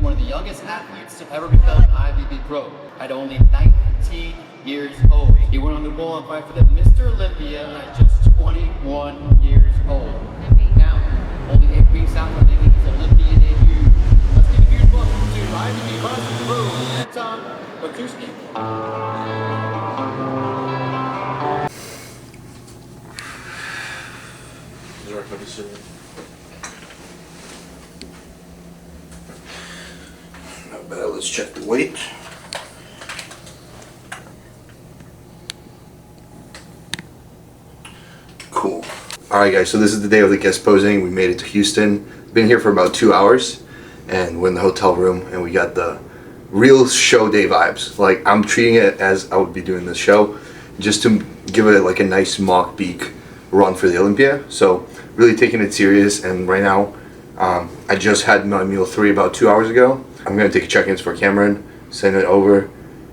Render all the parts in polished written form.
one of the youngest athletes to ever become an IFBB pro at only 19 years old. He went on the wall and fight for the Mr. Olympia at just 21 years old. Now, only 8 weeks out from making his Olympia debut. Let's give a huge welcome to IFBB Classic pro Anton Ratushnyi. Not bad. Let's check the weight. Cool. Alright guys, so this is the day of the guest posing. We made it to Houston. Been here for about 2 hours and we're in the hotel room and we got the real show day vibes. Like, I'm treating it as I would be doing this show, just to give it like a nice mock peak run for the Olympia. So really taking it serious, and right now I just had my meal 3 about 2 hours ago. I'm gonna take a check-ins for Cameron, send it over,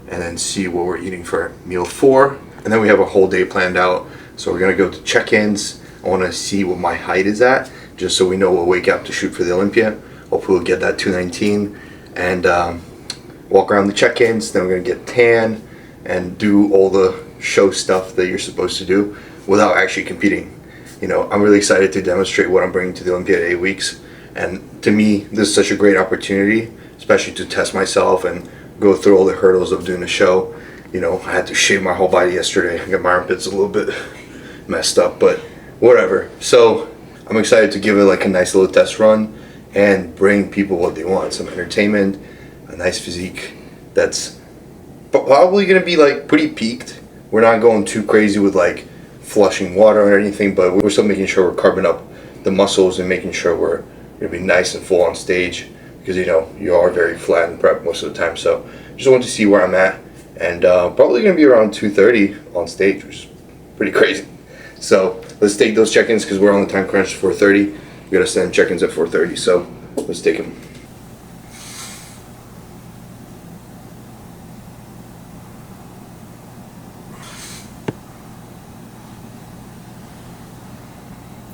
and then see what we're eating for meal 4. And then we have a whole day planned out. So we're gonna go to check-ins. I wanna see what my height is at, just so we know we'll wake up to shoot for the Olympia. Hopefully we'll get that 219 and walk around the check-ins. Then we're gonna get tan and do all the show stuff that you're supposed to do without actually competing. You know, I'm really excited to demonstrate what I'm bringing to the Olympia in 8 weeks. And to me, this is such a great opportunity, especially to test myself and go through all the hurdles of doing a show. You know, I had to shave my whole body yesterday. I got my armpits a little bit messed up, but whatever. So I'm excited to give it like a nice little test run and bring people what they want. Some entertainment, a nice physique that's probably gonna be like pretty peaked. We're not going too crazy with like flushing water or anything, but we're still making sure we're carving up the muscles and making sure we're gonna be nice and full on stage, because you know you are very flat and prep most of the time. So just want to see where I'm at, and probably gonna be around 2:30 on stage, which is pretty crazy. So let's take those check-ins because we're on the time crunch. 4:30. We gotta send check-ins at 4:30. So let's take them.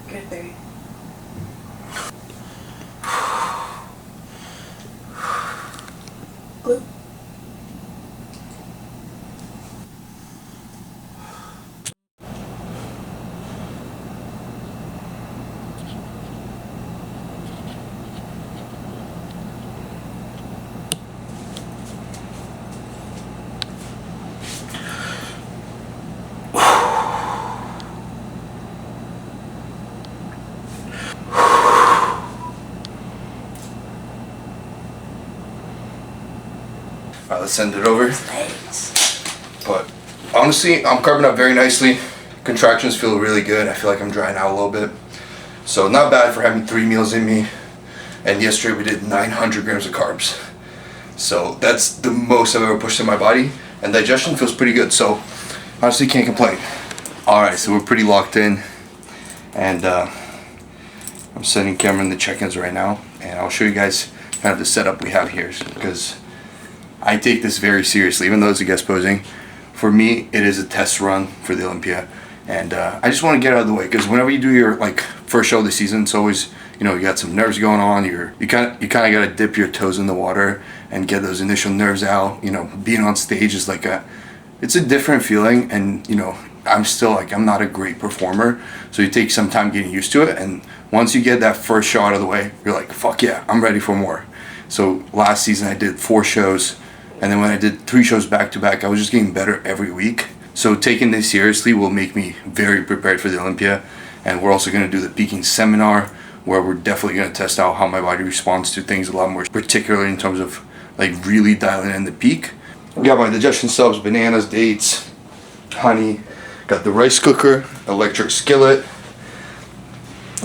Good 30. Glue. Alright, let's send it over. But honestly, I'm carving up very nicely. Contractions feel really good. I feel like I'm drying out a little bit. So not bad for having 3 meals in me. And yesterday we did 900 grams of carbs. So that's the most I've ever pushed in my body. And digestion feels pretty good. So honestly, can't complain. Alright, so we're pretty locked in. And I'm sending Cameron the check-ins right now. And I'll show you guys kind of the setup we have here, because I take this very seriously, even though it's a guest posing. For me, it is a test run for the Olympia, and I just want to get out of the way, because whenever you do your like first show of the season, it's always, you know, you got some nerves going on. You kind of got to dip your toes in the water and get those initial nerves out. You know, being on stage is like it's a different feeling, and you know, I'm not a great performer, so you take some time getting used to it, and once you get that first show out of the way, you're like, fuck yeah, I'm ready for more. So last season I did 4 shows. And then when I did 3 shows back to back, I was just getting better every week. So taking this seriously will make me very prepared for the Olympia. And we're also going to do the peaking seminar, where we're definitely going to test out how my body responds to things a lot more, particularly in terms of like really dialing in the peak. Got my digestion subs, bananas, dates, honey. Got the rice cooker, electric skillet.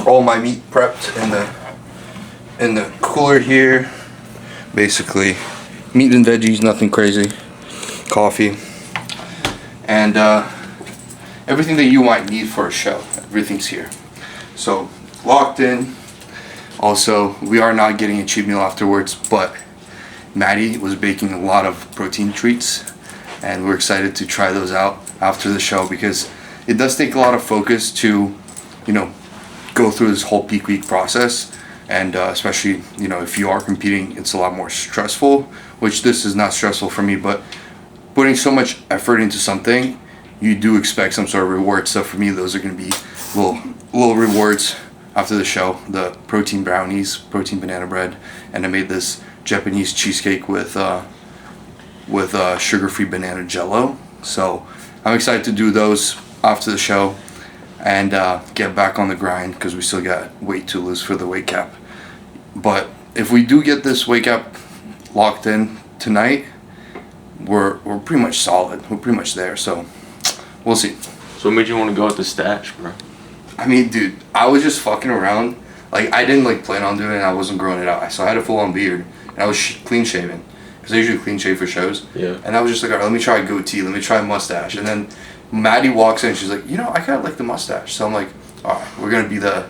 All my meat prepped in the cooler here. Basically meat and veggies, nothing crazy. Coffee. And everything that you might need for a show. Everything's here. So, locked in. Also, we are not getting a cheat meal afterwards, but Maddie was baking a lot of protein treats, and we're excited to try those out after the show, because it does take a lot of focus to, you know, go through this whole peak week process. and especially, you know, if you are competing, it's a lot more stressful, which this is not stressful for me, but putting so much effort into something, you do expect some sort of reward. So for me, those are going to be little rewards after the show. The protein brownies, protein banana bread, and I made this Japanese cheesecake with sugar-free banana jello. So I'm excited to do those after the show and get back on the grind, because we still got weight to lose for the weight cap. But if we do get this weight cap locked in tonight, we're pretty much solid. We're pretty much there. So we'll see. So what made you want to go with the stash, bro? I mean, dude, I was just fucking around. Like, I didn't like plan on doing it. I wasn't growing it out. So I had a full-on beard, and I was clean shaven, because I usually clean shave for shows. Yeah. And I was just like, all right, let me try a goatee. Let me try a mustache. And then Maddie walks in. She's like, you know, I kind of like the mustache. So I'm like, all right, we're gonna be the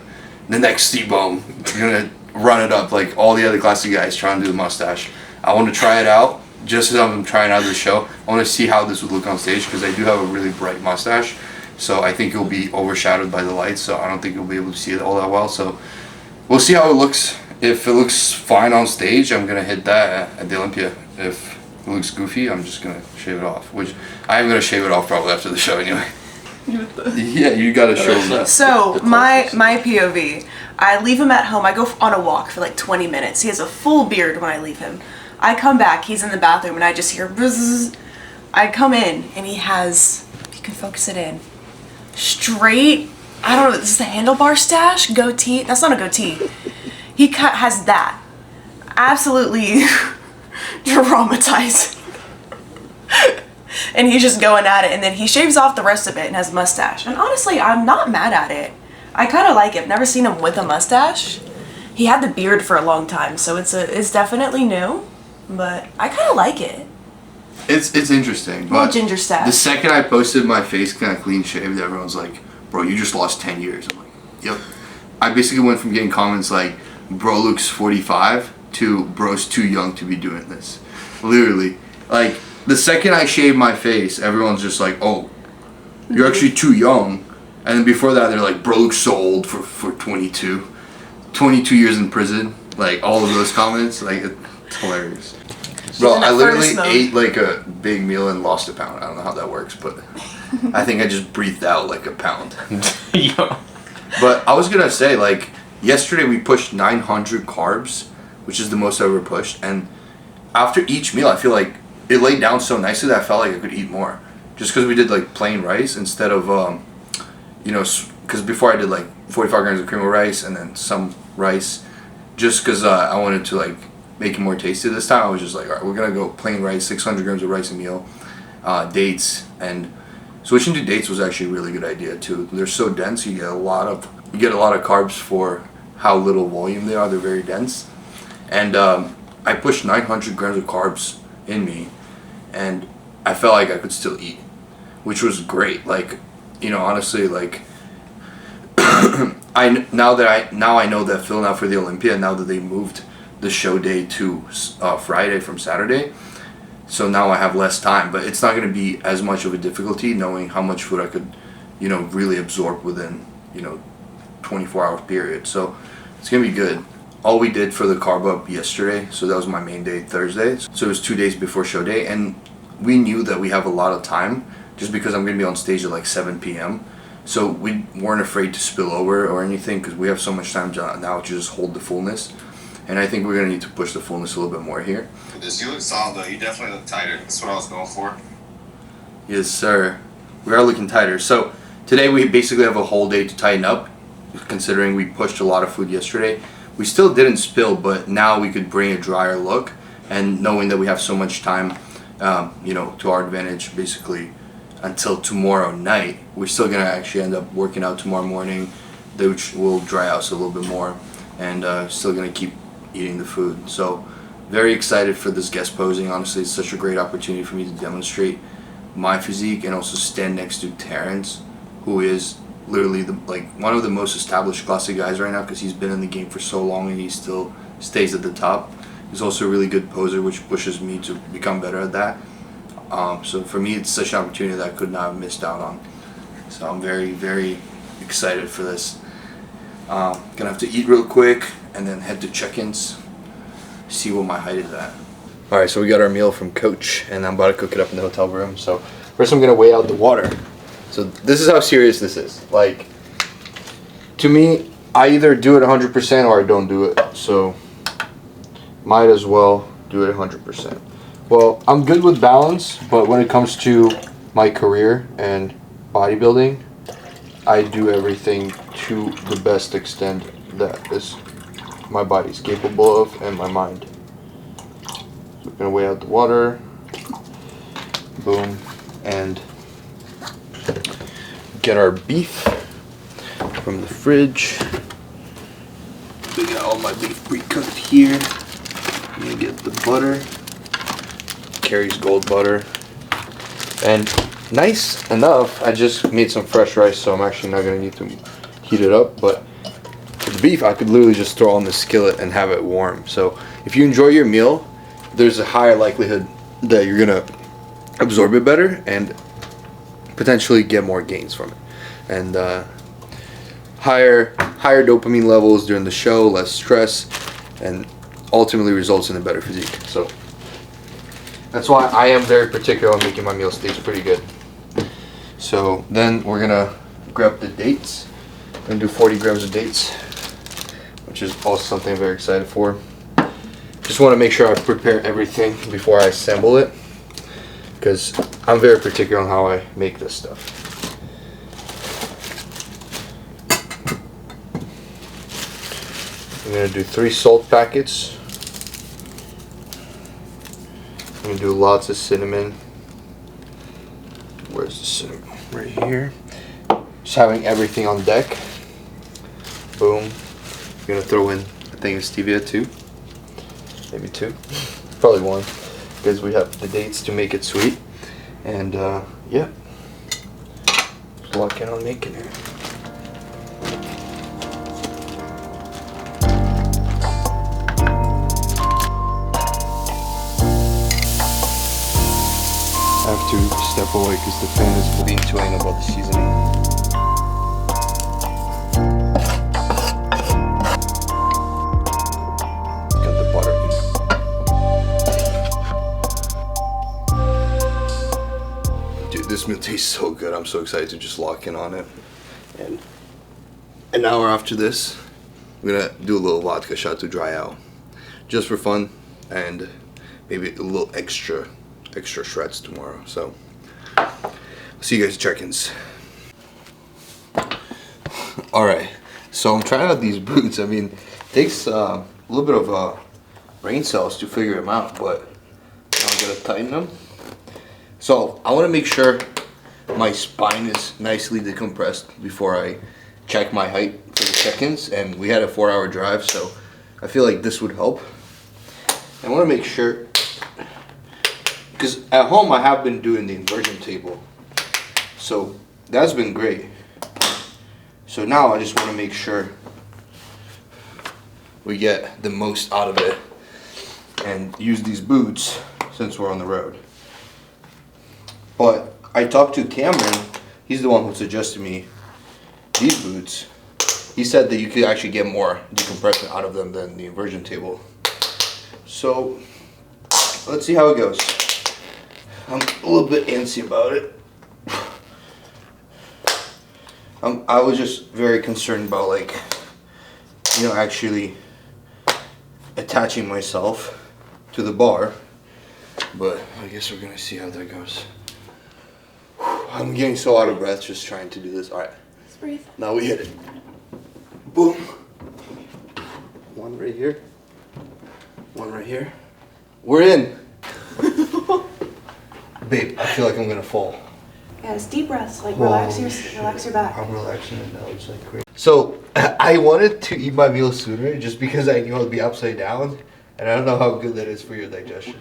next Steve-Bone. We're gonna run it up like all the other classic guys trying to do the mustache. I want to try it out. Just as I'm trying out the show, I want to see how this would look on stage, because I do have a really bright mustache. So I think it'll be overshadowed by the lights, so I don't think you'll be able to see it all that well. So we'll see how it looks. If it looks fine on stage, I'm going to hit that at the Olympia. If it looks goofy, I'm just going to shave it off, which I am going to shave it off probably after the show anyway. Yeah, you got to show them that. So my POV, I leave him at home. I go on a walk for like 20 minutes. He has a full beard when I leave him. I come back, he's in the bathroom, and I just hear buzz. I come in, and he has, if you can focus it in, straight, I don't know, this is the handlebar stash? Goatee? That's not a goatee. He has that. Absolutely traumatizing. And he's just going at it, and then he shaves off the rest of it and has a mustache. And honestly, I'm not mad at it. I kind of like it. I've never seen him with a mustache. He had the beard for a long time, so it's definitely new. But I kind of like it. It's interesting. Little ginger stash. The second I posted my face kind of clean shaved, everyone's like, bro, you just lost 10 years. I'm like, yep. I basically went from getting comments like, bro looks 45 to bro's too young to be doing this. Literally. Like, the second I shaved my face, everyone's just like, oh, you're actually too young. And then before that, they're like, bro looks so old for 22. 22 years in prison. Like, all of those comments. Like, it's hilarious. Bro, I literally ate like a big meal and lost a pound. I don't know how that works, but I think I just breathed out like a pound. Yo. But I was gonna say, like, yesterday we pushed 900 carbs, which is the most I've ever pushed. And after each meal, I feel like it laid down so nicely that I felt like I could eat more. Just because we did like plain rice instead of, you know, because before I did like 45 grams of cream of rice and then some rice, just because I wanted to like make it more tasty. This time I was just like, all right, we're gonna go plain rice, 600 grams of rice a meal, dates, and switching to dates was actually a really good idea too. They're so dense, you get a lot of carbs for how little volume they are. They're very dense, and I pushed 900 grams of carbs in me, and I felt like I could still eat, which was great. Like, you know, honestly, like I know that filling out for the Olympia, now that they moved the show day to Friday from Saturday, so now I have less time, but it's not going to be as much of a difficulty knowing how much food I could, you know, really absorb within, you know, 24-hour period. So it's going to be good. All we did for the carb up yesterday, so that was my main day, Thursday, so it was 2 days before show day, and we knew that we have a lot of time just because I'm going to be on stage at like 7 p.m. So we weren't afraid to spill over or anything, because we have so much time now to just hold the fullness. And I think we're going to need to push the fullness a little bit more here. You look solid though. You definitely look tighter. That's what I was going for. Yes, sir. We are looking tighter. So today we basically have a whole day to tighten up, considering we pushed a lot of food yesterday. We still didn't spill, but now we could bring a drier look. And knowing that we have so much time, you know, to our advantage, basically until tomorrow night, we're still going to actually end up working out tomorrow morning, which will dry out a little bit more, and still going to keep eating the food. So very excited for this guest posing. Honestly, it's such a great opportunity for me to demonstrate my physique and also stand next to Terrence, who is literally one of the most established classic guys right now, because he's been in the game for so long and he still stays at the top. He's also a really good poser, which pushes me to become better at that. So for me, it's such an opportunity that I could not have missed out on. So I'm very, very excited for this. Gonna have to eat real quick, and then head to check-ins, see what my height is at. Alright, so we got our meal from Coach, and I'm about to cook it up in the hotel room. So first I'm gonna weigh out the water. So this is how serious this is. Like, to me, I either do it 100% or I don't do it. So might as well do it 100%. Well, I'm good with balance, but when it comes to my career and bodybuilding, I do everything to the best extent that is my body's capable of and my mind. So we're gonna weigh out the water. Boom. And get our beef from the fridge. We got all my beef pre-cooked here. I'm gonna get the butter. Kerry's Gold butter. And nice enough, I just made some fresh rice, so I'm actually not gonna need to heat it up. But the beef, I could literally just throw on the skillet and have it warm. So if you enjoy your meal, there's a higher likelihood that you're gonna absorb it better and potentially get more gains from it. And higher dopamine levels during the show, less stress, and ultimately results in a better physique. So that's why I am very particular on making my meals taste pretty good. So then we're gonna grab the dates. I'm gonna do 40 grams of dates, which is also something I'm very excited for. Just want to make sure I prepare everything before I assemble it, because I'm very particular on how I make this stuff. I'm gonna do 3 salt packets. I'm gonna do lots of cinnamon. Where's the cinnamon? Right here. Just having everything on deck. Boom. I'm gonna throw in a thing of stevia too. Maybe 2. Probably 1. Because we have the dates to make it sweet. And yeah. Just lock in on making it. I have to step away because the fan is being too anal about the seasoning. Got the butter. Dude, this meal tastes so good. I'm so excited to just lock in on it. And an hour after this, I'm gonna do a little vodka shot to dry out, just for fun, and maybe a little extra shreds tomorrow. So I'll see you guys at check-ins. Alright, so I'm trying out these boots. I mean, it takes a little bit of brain cells to figure them out, but I'm gonna tighten them. So I want to make sure my spine is nicely decompressed before I check my height for the check-ins, and we had a 4-hour drive, so I feel like this would help. I want to make sure, because at home I have been doing the inversion table, so that's been great. So now I just want to make sure we get the most out of it and use these boots since we're on the road. But I talked to Cameron, he's the one who suggested me these boots. He said that you could actually get more decompression out of them than the inversion table. So let's see how it goes. I'm a little bit antsy about it. I was just very concerned about, like, you know, actually attaching myself to the bar. But I guess we're gonna see how that goes. I'm getting so out of breath just trying to do this. All right. Let's breathe. Now we hit it. Boom. One right here. One right here. We're in. Babe, I feel like I'm gonna fall. Yeah, it's deep breaths. Like relax your back. I'm relaxing it now. It's like crazy. So I wanted to eat my meal sooner just because I knew I'd be upside down, and I don't know how good that is for your digestion.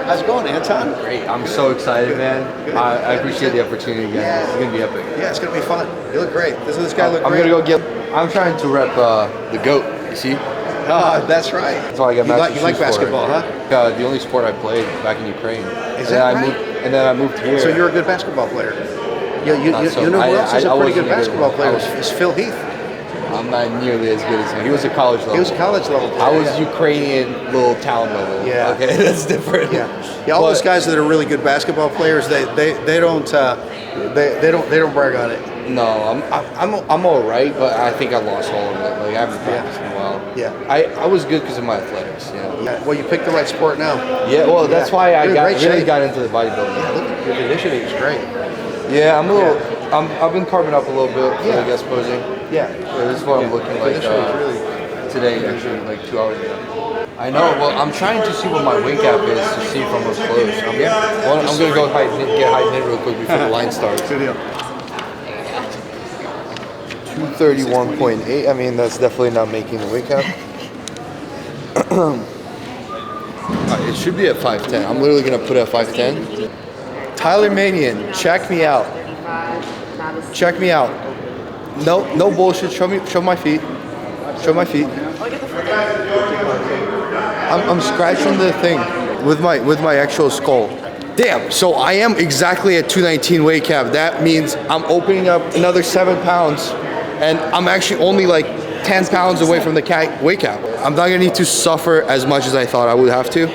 How's it going, Anton? Great. I'm so excited, man. I appreciate the opportunity again. Yeah. It's gonna be epic. Yeah, it's gonna be fun. You look great. Doesn't this guy look I'm great? gonna go get. I'm trying to rep the goat. You see? Oh, that's right. That's why I got You like matching shoes for basketball, it. huh? the only sport I played back in Ukraine. Is that right? And then I moved here. So you're a good basketball player. You know who else is a pretty good basketball player? Is Phil Heath. I'm not nearly as good as him. He was a college level. He was a college level player. I was Ukrainian little town level. Yeah. Okay, that's different. Yeah. All those guys that are really good basketball players, they don't brag on it. No, I'm all right, but I think I lost all of it. Like I haven't practiced in a while. Yeah. I was good because of my athletics. Yeah. Well, you picked the right sport now. Yeah. Well, that's why I really got into the bodybuilding. Yeah. Look at your conditioning is great. Yeah, I'm a little. I've been carving up a little bit for the guest posing. Yeah. This is what I'm looking like today, actually, like 2 hours ago. I know. Well, I'm trying to see what my weight gap is to see if I'm close. I'm gonna go get height in real quick before the line starts. Good deal. 231.8. I mean, that's definitely not making the weight cap. It should be at 5'10". I'm literally gonna put it at 5'10". Tyler Manion, check me out. Check me out. No bullshit. Show my feet. Show my feet. I'm scratching the thing with my actual skull. Damn. So I am exactly at 219 weight cap. That means I'm opening up another 7 pounds, and I'm actually only like 10 pounds away from the weight cap. I'm not gonna need to suffer as much as I thought I would have to,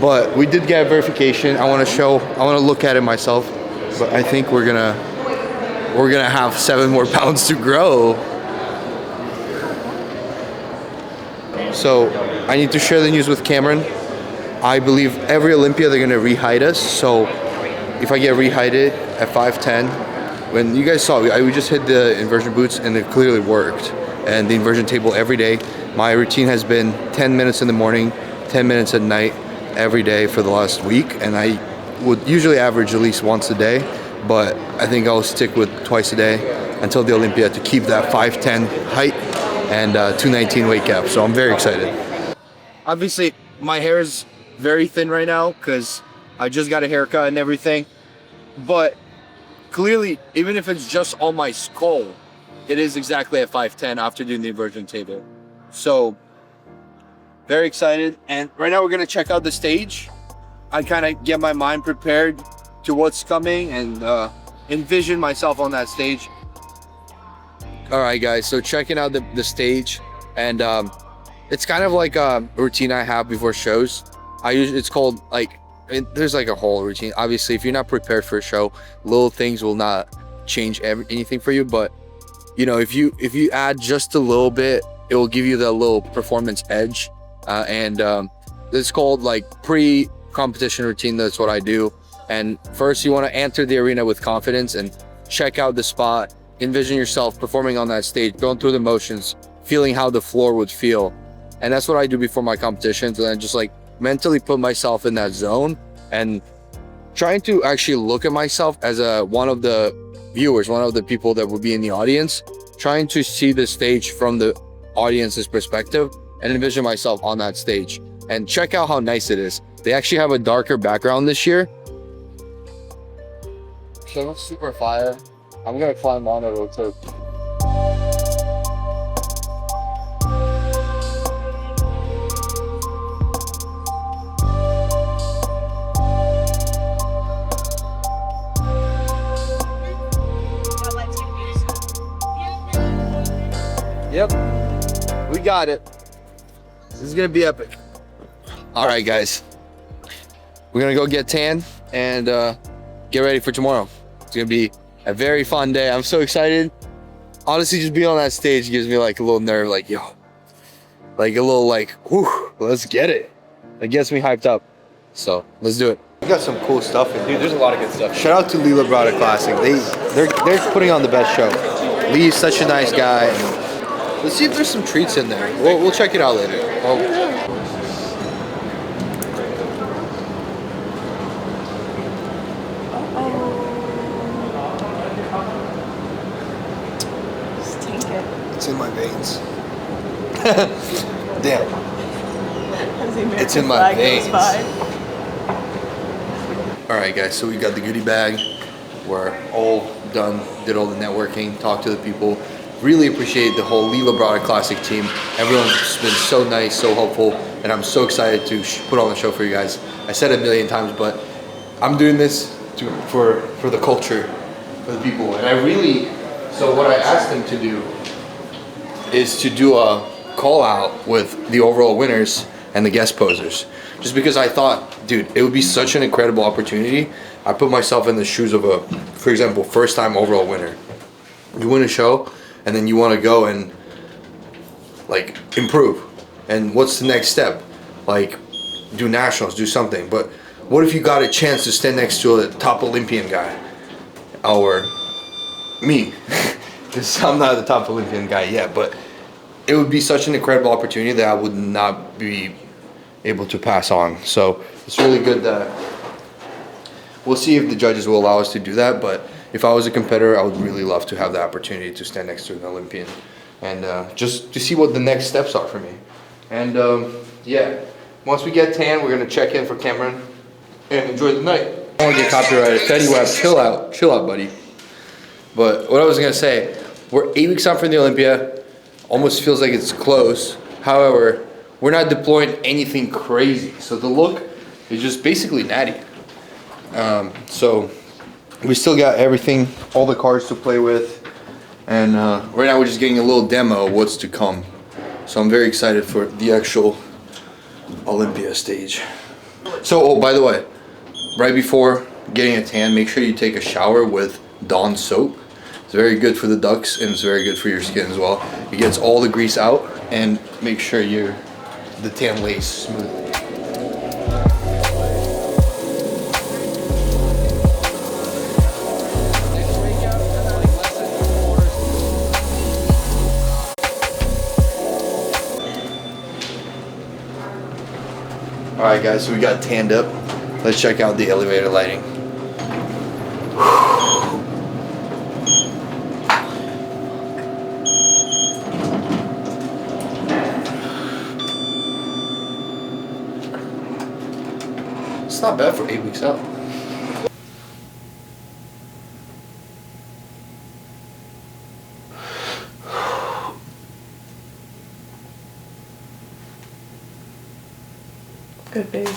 but we did get a verification. I want to look at it myself, but I think we're gonna have 7 more pounds to grow. So I need to share the news with Cameron. I believe every Olympia they're gonna re-height us. So if I get re-heighted at 5'10", when you guys saw, we just hit the inversion boots and it clearly worked. And the inversion table every day. My routine has been 10 minutes in the morning, 10 minutes at night, every day for the last week. And I would usually average at least once a day, but I think I'll stick with twice a day until the Olympia to keep that 5'10" height and 219 weight cap. So I'm very excited. Obviously, my hair is very thin right now because I just got a haircut and everything. But clearly, even if it's just on my skull, it is exactly at 5'10" after doing the inversion table. So very excited. And right now we're gonna check out the stage. I kind of get my mind prepared to what's coming and envision myself on that stage. All right, guys, so checking out the stage, and it's kind of like a routine I have before shows. It's called there's like a whole routine. Obviously, if you're not prepared for a show, little things will not change anything for you. But you know, if you add just a little bit, it will give you that little performance edge. And it's called like pre-competition routine. That's what I do. And first, you want to enter the arena with confidence and check out the spot. Envision yourself performing on that stage, going through the motions, feeling how the floor would feel. And that's what I do before my competitions. And then just like mentally put myself in that zone and trying to actually look at myself as one of the viewers, one of the people that would be in the audience, trying to see the stage from the audience's perspective and envision myself on that stage. And check out how nice it is. They actually have a darker background this year. So it's super fire. I'm gonna climb on it real quick. Yep, we got it. This is gonna be epic. All right, guys. We're gonna go get tan and get ready for tomorrow. It's gonna be a very fun day. I'm so excited. Honestly, just being on that stage gives me like a little nerve, like, yo. Like a little like, whew, let's get it. It gets me hyped up. So, let's do it. We got some cool stuff in here. Dude, there's a lot of good stuff. Shout out to Lee Labrada Classic. They're putting on the best show. Lee's such a nice guy. And let's see if there's some treats in there. We'll check it out later. It's in my veins. Damn. It's in my veins. Alright guys, so we got the goodie bag. We're all done, did all the networking, talked to the people. Really appreciate the whole Lee Labrada Classic team. Everyone's been so nice, so helpful, and I'm so excited to put on the show for you guys. I said it a million times, but I'm doing this for the culture, for the people. And so what I asked them to do is to do a call out with the overall winners and the guest posers. Just because I thought, dude, it would be such an incredible opportunity. I put myself in the shoes of for example, first time overall winner. You win a show and then you want to go and like improve. And what's the next step? Like do nationals, do something. But what if you got a chance to stand next to a top Olympian guy? Or me. Because I'm not the top Olympian guy yet, but it would be such an incredible opportunity that I would not be able to pass on. So it's really good that we'll see if the judges will allow us to do that. But if I was a competitor, I would really love to have the opportunity to stand next to an Olympian and just to see what the next steps are for me. And yeah, once we get tan, we're gonna check in for Cameron and enjoy the night. I don't want to get copyrighted. Fetty Wap, chill out, buddy. But what I was gonna say, we're 8 weeks out from the Olympia. Almost feels like it's close. However, we're not deploying anything crazy. So the look is just basically natty. So we still got everything, all the cards to play with. And right now we're just getting a little demo of what's to come. So I'm very excited for the actual Olympia stage. So, oh, by the way, right before getting a tan, make sure you take a shower with Dawn soap. It's very good for the ducts and it's very good for your skin as well. It gets all the grease out and make sure the tan lays smooth. Alright guys, so we got tanned up. Let's check out the elevator lighting. It's not bad for 8 weeks out. Good, babe.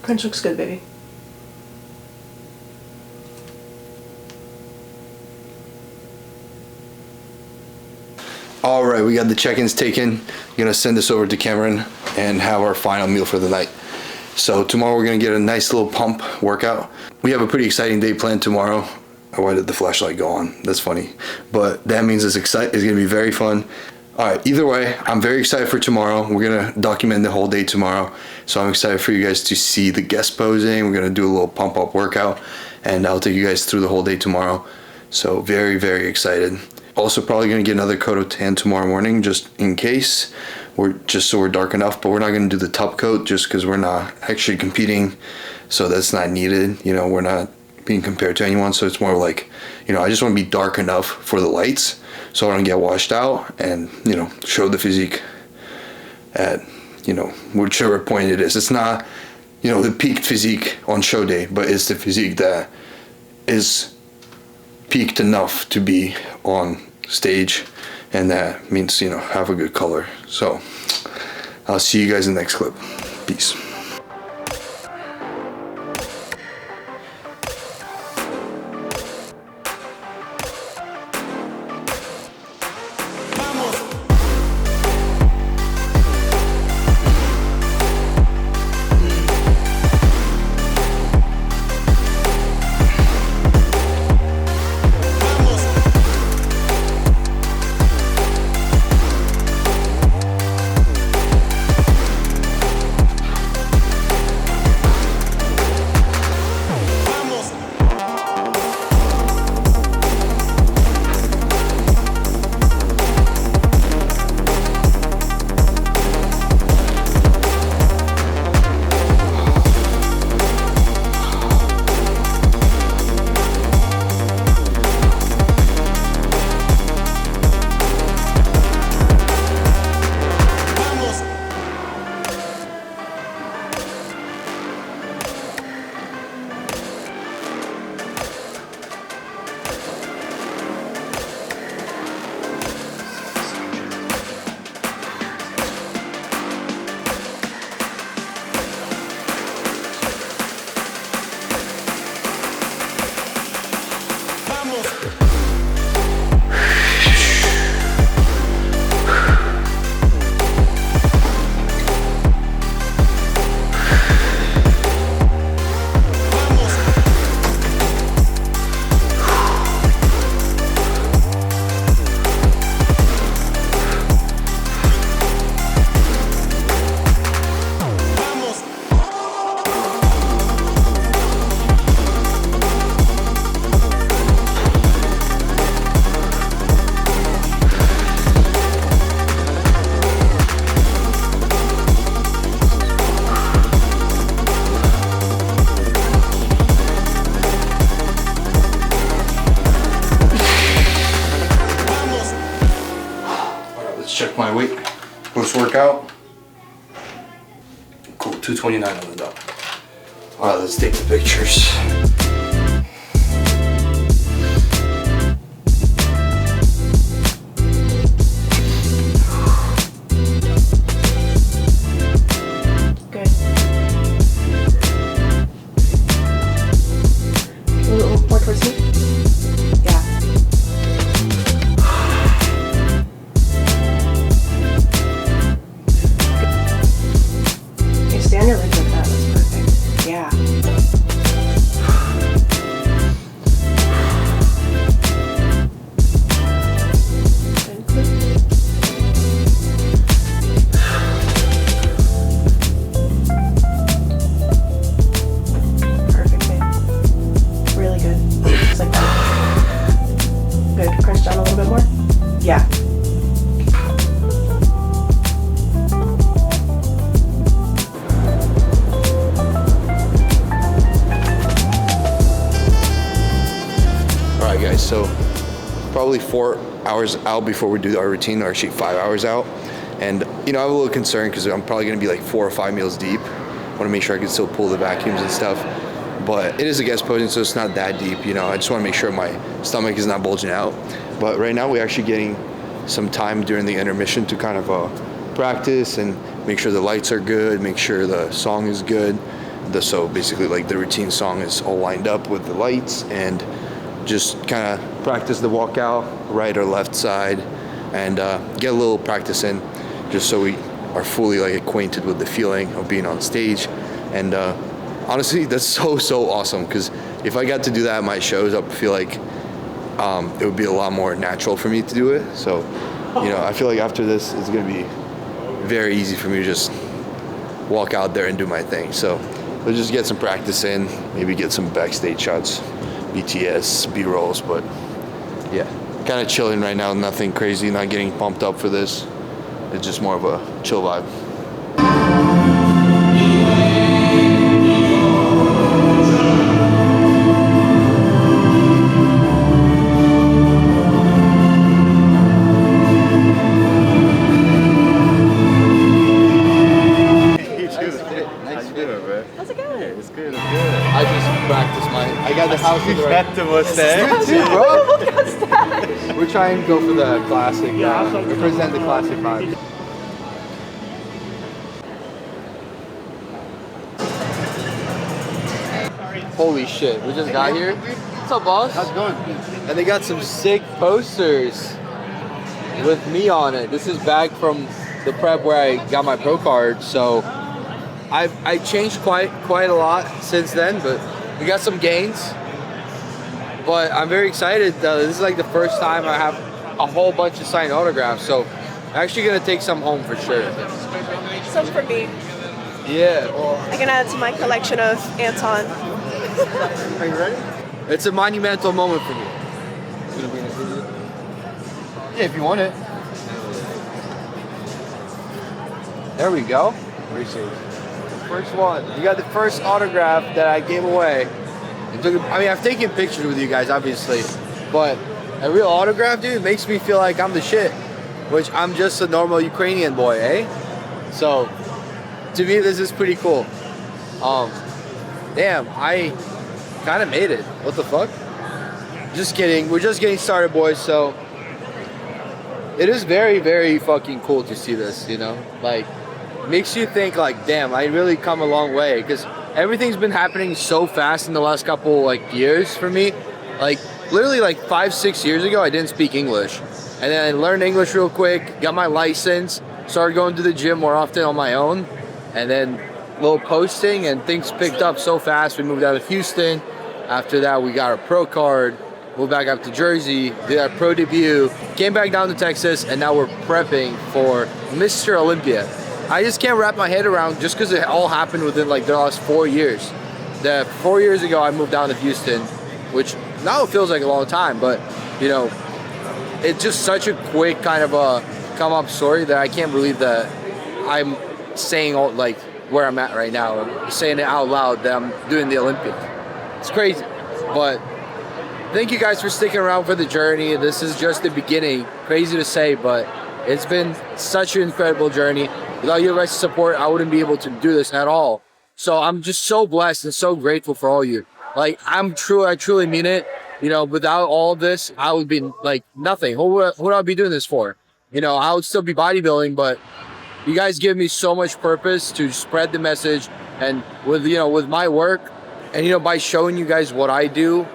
Crunch looks good, baby. All right, we got the check-ins taken. I'm gonna send this over to Cameron and have our final meal for the night. So tomorrow we're gonna get a nice little pump workout. We have a pretty exciting day planned tomorrow. Oh, why did the flashlight go on? That's funny. But that means it's gonna be very fun. All right, either way, I'm very excited for tomorrow. We're gonna document the whole day tomorrow. So I'm excited for you guys to see the guest posing. We're gonna do a little pump up workout and I'll take you guys through the whole day tomorrow. So very, very excited. Also probably gonna get another coat of tan tomorrow morning just in case. So we're dark enough, but we're not gonna do the top coat just because we're not actually competing. So that's not needed. You know, we're not being compared to anyone. So it's more like, you know, I just wanna be dark enough for the lights so I don't get washed out and, you know, show the physique at, you know, whichever point it is. It's not, you know, the peaked physique on show day, but it's the physique that is peaked enough to be on stage, and that means, you know, have a good color. So I'll see you guys in the next clip. Peace. Check my weight post-workout. Cool, 229 on the dot. Alright, let's take the pictures. Good. A little more towards me. Yeah. Okay, stay on your legs like that. That's perfect. Yeah. And click. Perfect, babe. Really good. Just like that. Good. Crunch down a little bit more. Yeah. Alright guys, so probably 4 hours out before we do our routine, or actually 5 hours out. And you know, I'm a little concerned because I'm probably gonna be like 4 or 5 meals deep. I wanna make sure I can still pull the vacuums and stuff. But it is a guest posing, so it's not that deep, you know. I just wanna make sure my stomach is not bulging out. But right now we're actually getting some time during the intermission to kind of practice and make sure the lights are good, make sure the song is good. So basically like the routine song is all lined up with the lights, and just kind of practice the walkout, right or left side, and get a little practice in, just so we are fully like acquainted with the feeling of being on stage. And honestly, that's so awesome, because if I got to do that at my shows, I feel like it would be a lot more natural for me to do it. So, you know, I feel like after this, it's gonna be very easy for me to just walk out there and do my thing. So let's just get some practice in, maybe get some backstage shots, BTS, B-rolls, but yeah, kind of chilling right now, nothing crazy, not getting pumped up for this. It's just more of a chill vibe. How's it going? It's good. I just practiced I got the house in the right. Fett você. Bro. We're trying to go for the classic, represent the classic vibe. Holy shit, we just got here. What's up, boss? How's it going? And they got some sick posters with me on it. This is back from the prep where I got my pro card, so I changed quite a lot since then, but we got some gains. But I'm very excited. This is like the first time I have a whole bunch of signed autographs, so I'm actually gonna take some home for sure. Some for me. Yeah. Well, I can add to my collection of Anton. Are you ready? it's a monumental moment for me. Yeah, if you want it. There we go. Appreciate it. First one. You got the first autograph that I gave away. I mean, I've taken pictures with you guys, obviously, but a real autograph, dude, makes me feel like I'm the shit, which I'm just a normal Ukrainian boy, eh? So, to me, this is pretty cool. Damn, I kind of made it. What the fuck? Just kidding. We're just getting started, boys, so it is very fucking cool to see this, you know? Like, makes you think, like, damn, I really come a long way, because everything's been happening so fast in the last couple, like, years for me. Like, literally like 5-6 years ago, I didn't speak English. And then I learned English real quick, got my license, started going to the gym more often on my own. And then a little posting and things picked up so fast. We moved out of Houston. After that, we got our pro card, moved back up to Jersey, did our pro debut, came back down to Texas, and now we're prepping for Mr. Olympia. I just can't wrap my head around, just because it all happened within like the last 4 years. 4 years ago, I moved down to Houston, which now it feels like a long time, but you know, it's just such a quick kind of a come up story that I can't believe that I'm saying all, like where I'm at right now, saying it out loud that I'm doing the Olympia. It's crazy, but thank you guys for sticking around for the journey. This is just the beginning. Crazy to say, but it's been such an incredible journey. Without your guys' support, I wouldn't be able to do this at all. So I'm just so blessed and so grateful for all you. Like, I truly mean it. You know, without all of this, I would be like nothing. What would I be doing this for? You know, I would still be bodybuilding, but you guys give me so much purpose to spread the message. And with, you know, with my work, and, you know, by showing you guys what I do,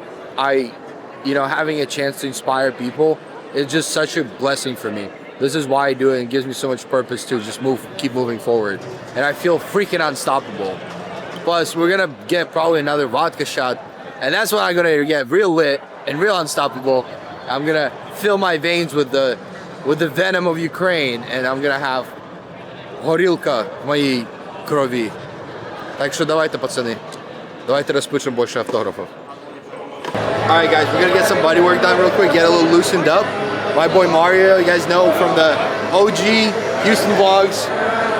you know, having a chance to inspire people, it's just such a blessing for me. This is why I do it, and it gives me so much purpose to just keep moving forward. And I feel freaking unstoppable. Plus, we're gonna get probably another vodka shot, and that's when I'm gonna get real lit and real unstoppable. I'm gonna fill my veins with the venom of Ukraine, and I'm gonna have горілка в моїй крові. Так що давайте, пацани, давайте розпишемо більше автографів. Alright guys, we're gonna get some body work done real quick, get a little loosened up. My boy Mario, you guys know from the OG Houston vlogs,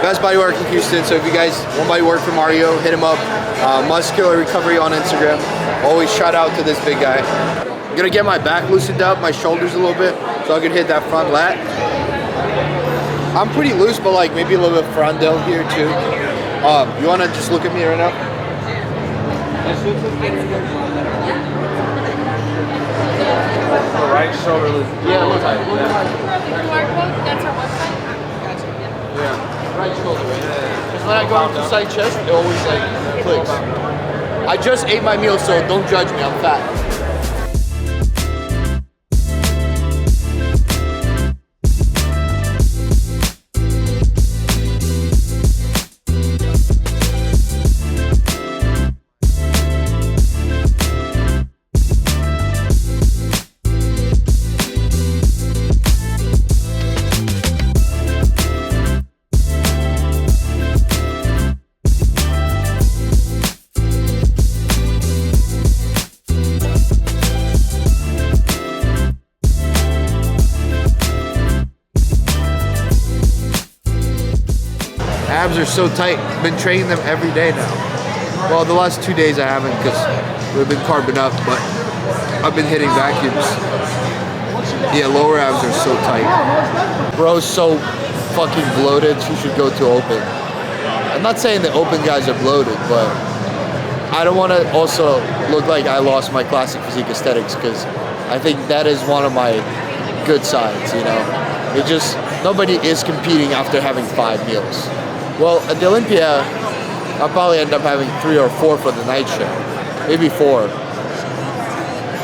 best body work in Houston. So if you guys want body work from Mario, hit him up. Muscular Recovery on Instagram. Always shout out to this big guy. I'm gonna get my back loosened up, my shoulders a little bit, so I can hit that front lat. I'm pretty loose, but like maybe a little bit front delt here too. You wanna just look at me right now? The right shoulder loop. Yeah, look tight. QR code, that's our website? Gotcha, yeah. Yeah, right shoulder right there. Because when I go into side chest, it always like clicks. I just ate my meal, so don't judge me, I'm fat. Abs are so tight. Been training them every day now. Well, the last 2 days I haven't because we've been carbing up, but I've been hitting vacuums. Yeah, lower abs are so tight. Bro's so fucking bloated, you should go to open. I'm not saying the open guys are bloated, but I don't want to also look like I lost my classic physique aesthetics, because I think that is one of my good sides, you know. It just, nobody is competing after having 5 meals. Well, at the Olympia, I'll probably end up having 3 or 4 for the night show. Maybe 4.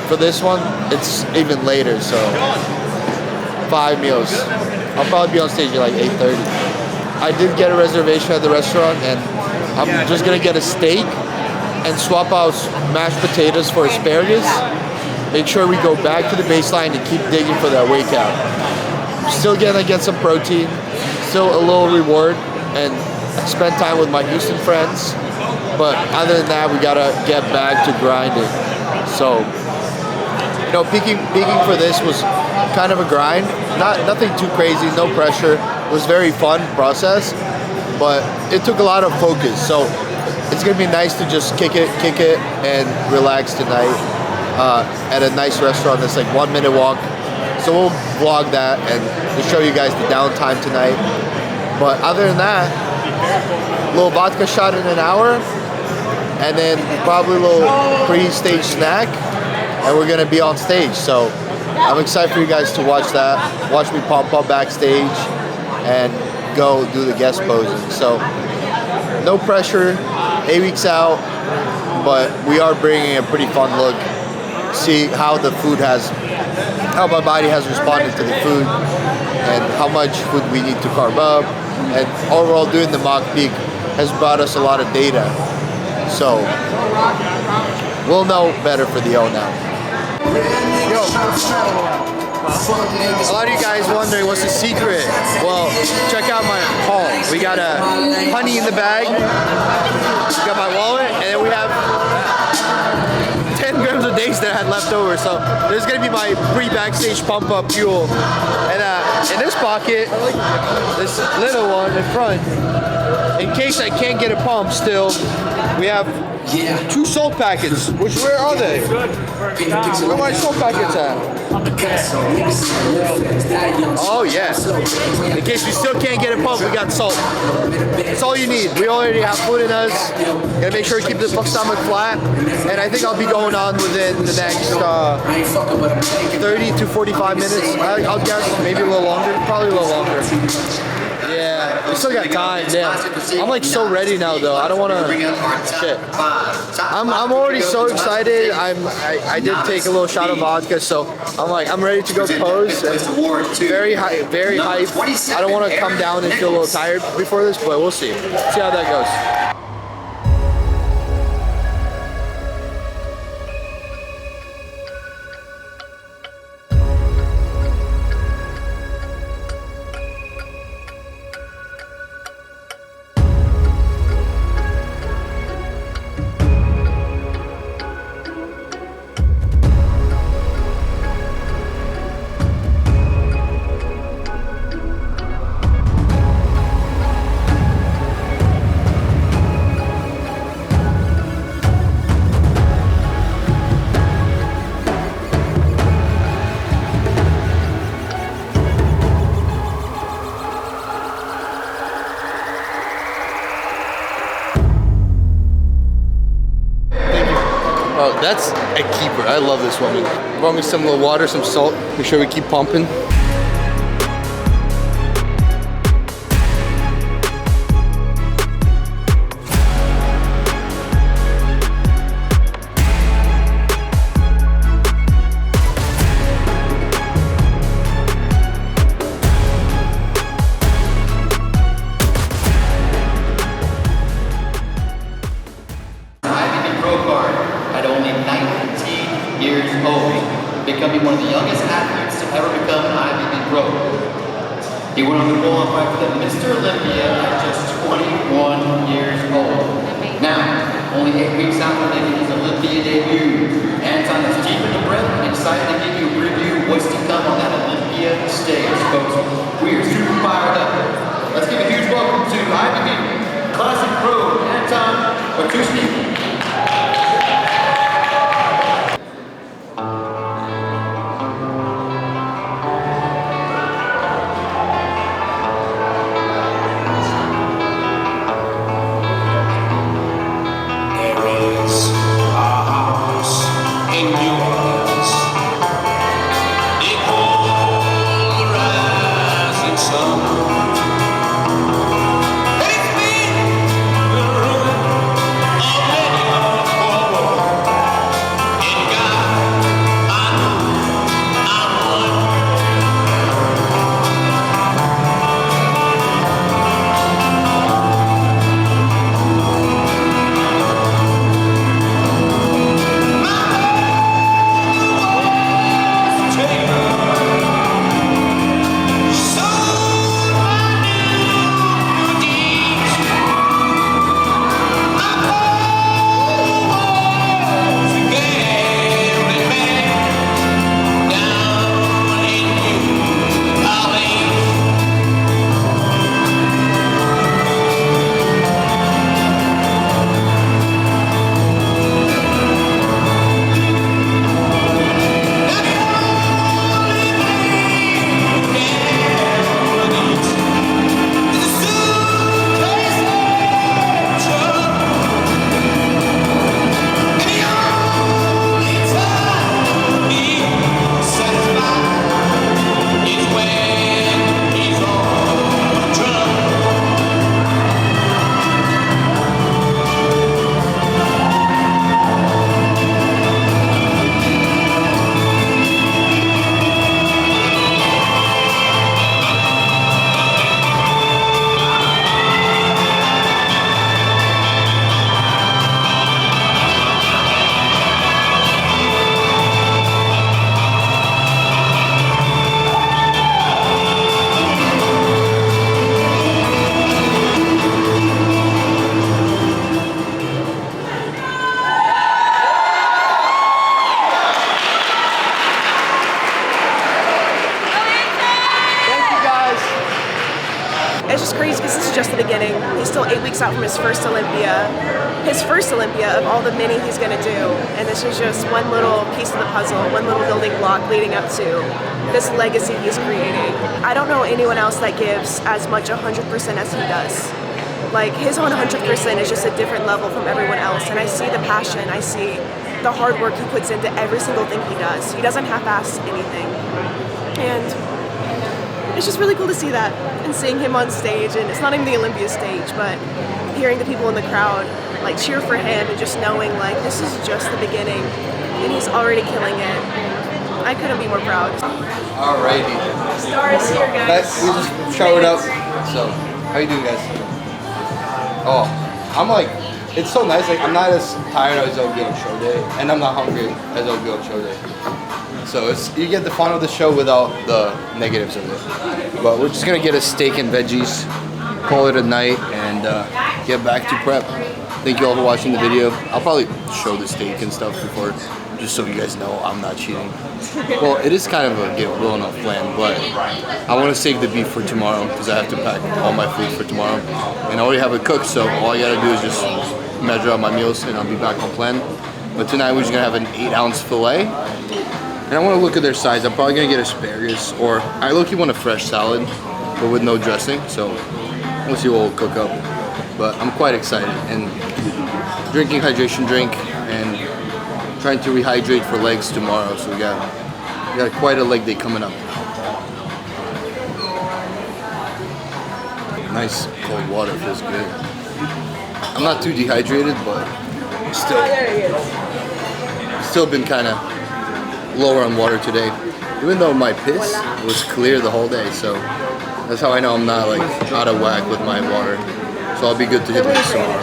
For this one, it's even later, so 5 meals. I'll probably be on stage at like 8:30. I did get a reservation at the restaurant, and I'm just gonna get a steak and swap out mashed potatoes for asparagus. Make sure we go back to the baseline and keep digging for that weight count. Still gonna get some protein, still a little reward, and spend time with my Houston friends. But other than that, we gotta get back to grinding. So, you know, peaking for this was kind of a grind. Nothing too crazy, no pressure. It was very fun process, but it took a lot of focus. So it's gonna be nice to just kick it and relax tonight at a nice restaurant that's like 1 minute walk. So we'll vlog that and we'll show you guys the downtime tonight. But other than that, a little vodka shot in an hour, and then probably a little pre-stage snack, and we're gonna be on stage. So I'm excited for you guys to watch that, watch me pump up backstage, and go do the guest posing. So no pressure, 8 weeks out, but we are bringing a pretty fun look see how the food has, how my body has responded to the food, and how much food we need to carb up. And overall, doing the mock peak has brought us a lot of data. So we'll know better for the O now. Yo, a lot of you guys wondering what's the secret. Well, check out my haul. We got a honey in the bag, we got my wallet, and then we have 10 grams of dates that I had left over. So there's gonna be my pre-backstage pump up fuel. And in this pocket, this little one in front, in case I can't get a pump still, we have 2 salt packets. Which, where are they? Where are my salt packets at? Oh yes. In case we still can't get a pump, we got salt. That's all you need. We already have food in us. Gotta make sure to keep the stomach flat. And I think I'll be going on within the next 30 to 45 minutes. I'll guess maybe a little longer. Probably a little longer. Yeah, we still got time. Damn. I'm like so ready now though. I don't want to. Shit. I'm already so excited. I did take a little shot of vodka, so I'm ready to go pose. Very very hype. I don't want to come down and feel a little tired before this, but we'll see. See how that goes. Oh, that's a keeper. I love this woman. Brought me some little water, some salt. Make sure we keep pumping. Becoming one of the youngest athletes to ever become an IFBB pro. He went on to go on fight for the Mr. Olympia at just 21 years old. Now, only 8 weeks out from making his Olympia debut, Anton is deep in the breath and excited to give you a preview of what's to come on that Olympia stage, folks. We are super fired up. Let's give a huge welcome to IFBB Classic Pro Anton Ratushnyi. It's been the ruin of it's just crazy because this is just the beginning. He's still 8 weeks out from his first Olympia of all the many he's gonna do. And this is just one little piece of the puzzle, one little building block leading up to this legacy he's creating. I don't know anyone else that gives as much 100% as he does. Like, his 100% is just a different level from everyone else. And I see the passion, I see the hard work he puts into every single thing he does. He doesn't half-ass anything. And it's just really cool to see that and seeing him on stage. And it's not even the Olympia stage, but hearing the people in the crowd like cheer for him and just knowing like this is just the beginning and he's already killing it. I couldn't be more proud. Alrighty. Star is here, guys. We just showered up. So, how you doing, guys? Oh, I'm like, it's so nice. Like, I'm not as tired as I'll be on show day, and I'm not hungry as I'll be on show day. So it's, you get the fun of the show without the negatives of it. But we're just gonna get a steak and veggies, call it a night, and get back to prep. Thank you all for watching the video. I'll probably show the steak and stuff before, just so you guys know I'm not cheating. Well, it is kind of a get well enough plan, but I want to save the beef for tomorrow because I have to pack all my food for tomorrow. And I already have it cooked, so all I gotta do is just measure out my meals and I'll be back on plan. But tonight we're just gonna have an 8-ounce fillet. And I want to look at their size. I'm probably gonna get asparagus, or I low-key want a fresh salad, but with no dressing. So we'll see what we'll cook up. But I'm quite excited and drinking hydration drink and trying to rehydrate for legs tomorrow. So we got quite a leg day coming up. Nice cold water feels good. I'm not too dehydrated, but still been kind of lower on water today, even though my piss was clear the whole day. So that's how I know I'm not like out of whack with my water. So I'll be good to hit this tomorrow.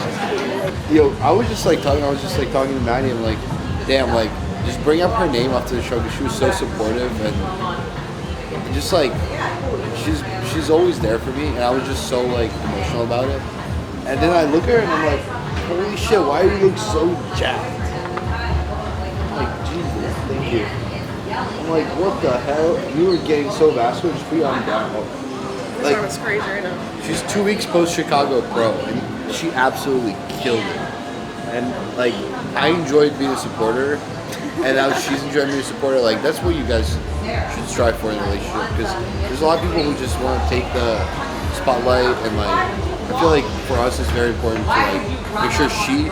Yo, I was just talking to Maddie and like, damn, like just bring up her name after the show because she was so supportive and just like she's always there for me, and I was just so like emotional about it. And then I look at her and I'm like, holy shit, why do you look so jacked? Like, Jesus, thank you. I'm like, what the hell? You were getting so vascular, just put your arm down. Like, This crazy right now. she's 2 weeks post Chicago Pro, and she absolutely killed it. And like, I enjoyed being a supporter, and now she's enjoying being a supporter. Like, that's what you guys should strive for in a relationship, because there's a lot of people who just want to take the spotlight, and like, I feel like for us it's very important to like make sure she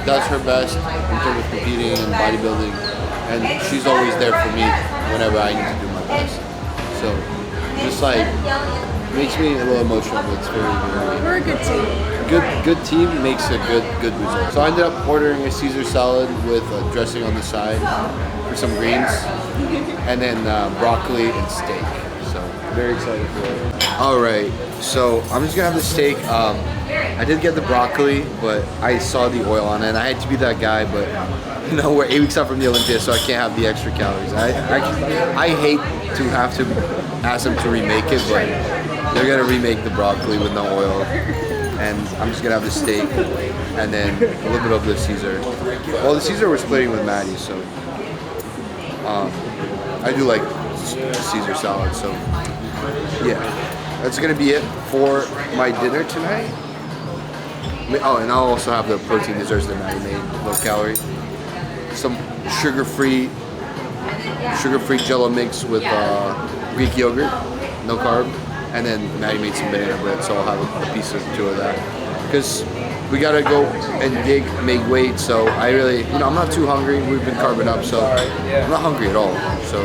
does her best in terms of competing and bodybuilding, and she's always there for me whenever I need to do my best. So just like makes me a little emotional, but it's very, very We're a good team. good team makes a good result. So I ended up ordering a Caesar salad with dressing on the side for some greens, and then broccoli and steak. So very excited for it. All right, so I'm just gonna have the steak. I did get the broccoli, but I saw the oil on it, and I had to be that guy. But you know, we're 8 weeks out from the Olympia, so I can't have the extra calories. I hate to have to ask them to remake it, but they're gonna remake the broccoli with no oil, and I'm just gonna have the steak and then a little bit of the Caesar. Well, the Caesar we're splitting with Maddie, so I do like Caesar salad. So yeah, that's gonna be it for my dinner tonight. Oh, and I'll also have the protein desserts that Maddie made, low calorie. Some sugar-free Jello mix with Greek yogurt, no carb, and then Maddie made some banana bread, so I'll have a piece or two of that. Because we gotta go and make weight, so I really, I'm not too hungry. We've been carbing up, so I'm not hungry at all. So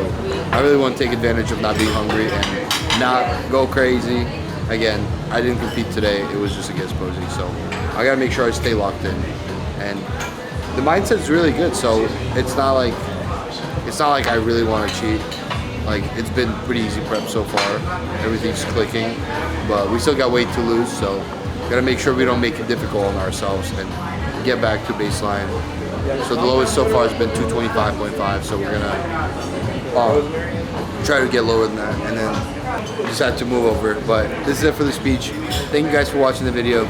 I really want to take advantage of not being hungry and not go crazy. Again, I didn't compete today. It was just against Posey, so I gotta make sure I stay locked in. And the mindset's really good, so it's not like I really want to cheat. Like, it's been pretty easy prep so far. Everything's clicking, but we still got weight to lose, so gotta make sure we don't make it difficult on ourselves and get back to baseline. So the lowest so far has been 225.5, so we're gonna try to get lower than that, and then just have to move over. But this is it for the speech. Thank you guys for watching the video.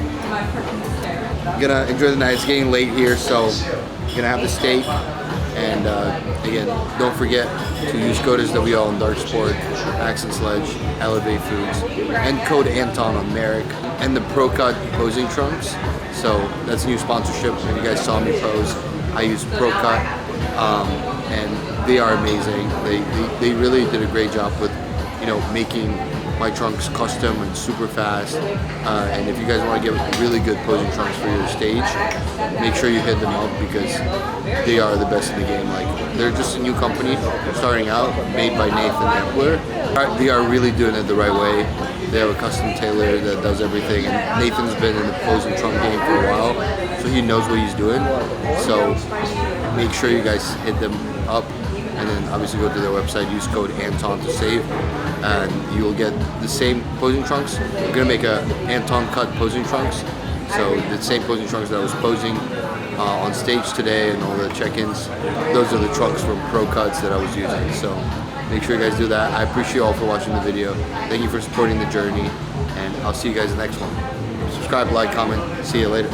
Gonna enjoy the night. It's getting late here, so gonna have the steak and again, don't forget to use code SWL on Dark Sport, Accent Sledge, Elevate Foods, and code Anton on Marek, and the Pro Cut posing trunks. So that's a new sponsorship. If you guys saw me pose, I use Pro Cut, and they are amazing. They really did a great job with, you know, making my trunks custom and super fast. And if you guys want to get really good posing trunks for your stage, make sure you hit them up because they are the best in the game. Like, they're just a new company starting out, made by Nathan Epler. They are really doing it the right way. They have a custom tailor that does everything. And Nathan's been in the posing trunk game for a while, so he knows what he's doing. So make sure you guys hit them up. And then obviously go to their website, use code Anton to save, and you'll get the same posing trunks. I'm gonna make a Anton cut posing trunks, so the same posing trunks that I was posing on stage today and all the check-ins. Those are the trunks from Pro Cuts that I was using. So make sure you guys do that. I appreciate you all for watching the video. Thank you for supporting the journey, and I'll see you guys in the next one. Subscribe, like, comment. See you later.